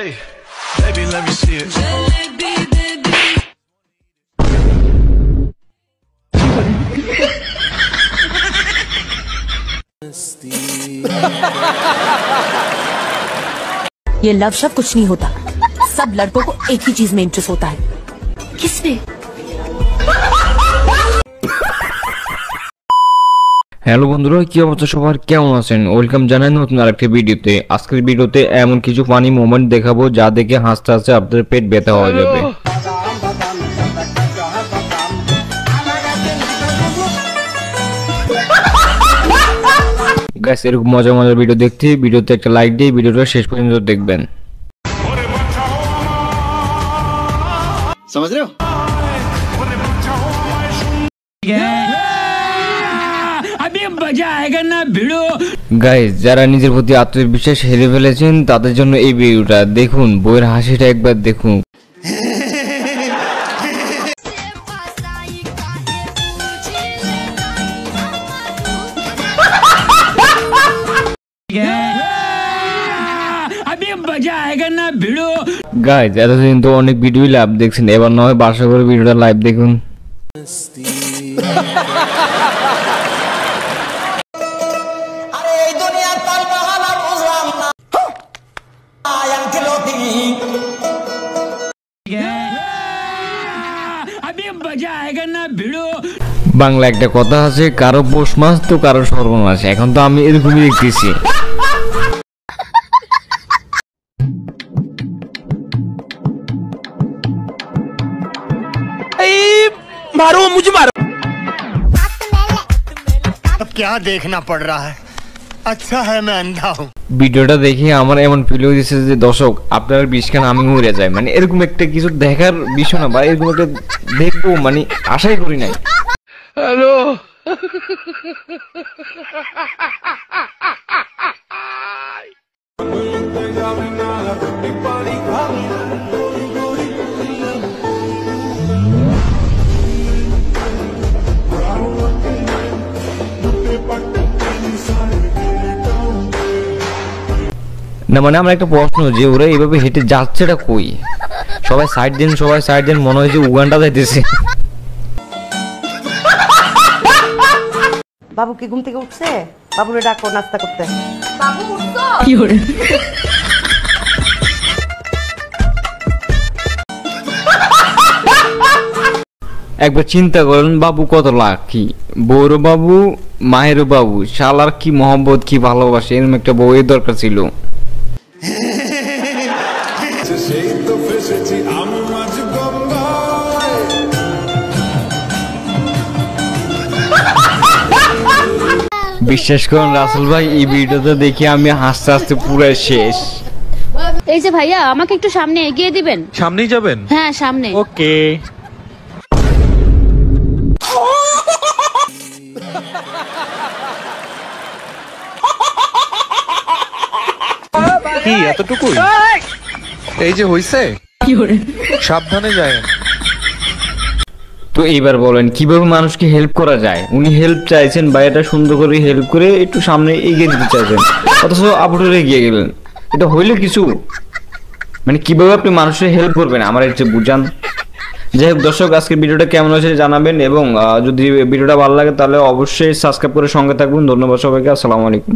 Hey, baby, let me see it. ये love शब्द कुछ नहीं होता। सब लड़कों को एक ही चीज में इंटरेस्ट होता है। किसमें? হ্যালো বন্ধুরা, কি অবস্থা সবার, কেমন আছেন? ওয়েলকাম জানাই নতুন আরেকটা ভিডিওতে। আজকের ভিডিওতে এমন কিছু ফানি মোমেন্ট দেখাবো যা দেখে হাসতে হাসতে আপনাদের পেট ব্যথা হয়ে যাবে। গাইস, এরকম মজার মজার ভিডিও দেখতে ভিডিওতে একটা লাইক দিয়ে ভিডিওটা শেষ পর্যন্ত দেখবেন। समझ रहे हो? গাইস, যারা নিজের প্রতি আত্মবিশ্বাস হেরে ফেলেছেন তাদের জন্য এই ভিডিওটা দেখুন। বইয়ের হাসিটা একবার দেখুন। গাইস, এতদিন তো অনেক ভিডিও লাইভ দেখছেন, এবার নয় বাসা করে ভিডিওটা লাইভ দেখুন। বাংলা একটা কথা আছে, কারো পৌষ মাস তো কারো সর্বনাশ। এখন তো আমি এরকমই দেখতেছি। मारो मुझे मारो। अब क्या देखना पड़ रहा है? अच्छा है मैं अंधा हूँ। ভিডিওটা দেখে আমার এমন ফিল হয়েছে যে দর্শক আপনার বিষখান আমি মরে যায়। মানে এরকম একটা কিছু দেখার বিষয় না, বা এরকম একটা দেখবো মানে আশাই করি নাই। হ্যালো। না মানে আমার একটা প্রশ্ন, যে ওরা এইভাবে হেঁটে যাচ্ছেটা কই? সবাই সাইড দেন, সবাই সাইড দেন, মনে হয় যে উগান্ডা যাইতেছে। বাবু কি ঘুম থেকে উঠছে? বাবুরে ডাকো নাস্তা করতে। बाबू उठो। কি হরে? একবার চিন্তা করেন, বাবু কত লাকি। বউরও বাবু, মায়েরও বাবু। শালার কি মহব্বত, কি ভালোবাসে। এরকম একটা বউয়ের দরকার ছিল। বিশ্বাস করুন রাসেল ভাই, এই ভিডিওটা দেখে আমি হাসতে হাসতে পুরো শেষ। এই যে ভাইয়া, আমাকে একটু সামনে এগিয়ে দিবেন। সামনেই যাবেন? হ্যাঁ সামনে। ওকে। কি এতটুকুই? এই যে হইছে, সাবধানে যায়। তো এইবার বলেন কিভাবে মানুষকে হেল্প করা যায়? উনি হেল্প চাইছেন, বাইরেটা সুন্দর করে হেল্প করে একটু সামনে এগিয়ে দিতে চাইছেন, অথচ আপুরে এগিয়ে গেলেন। এটা হইলে কিছু মানে কিভাবে আপনি মানুষের হেল্প করবেন আমার একটু বুঝান। যাই হোক দর্শক, আজকের ভিডিওটা কেমন হয়েছে জানাবেন, এবং যদি ভিডিওটা ভালো লাগে তাহলে অবশ্যই সাবস্ক্রাইব করে সঙ্গে থাকবেন। ধন্যবাদ সবাইকে, আসসালামু আলাইকুম।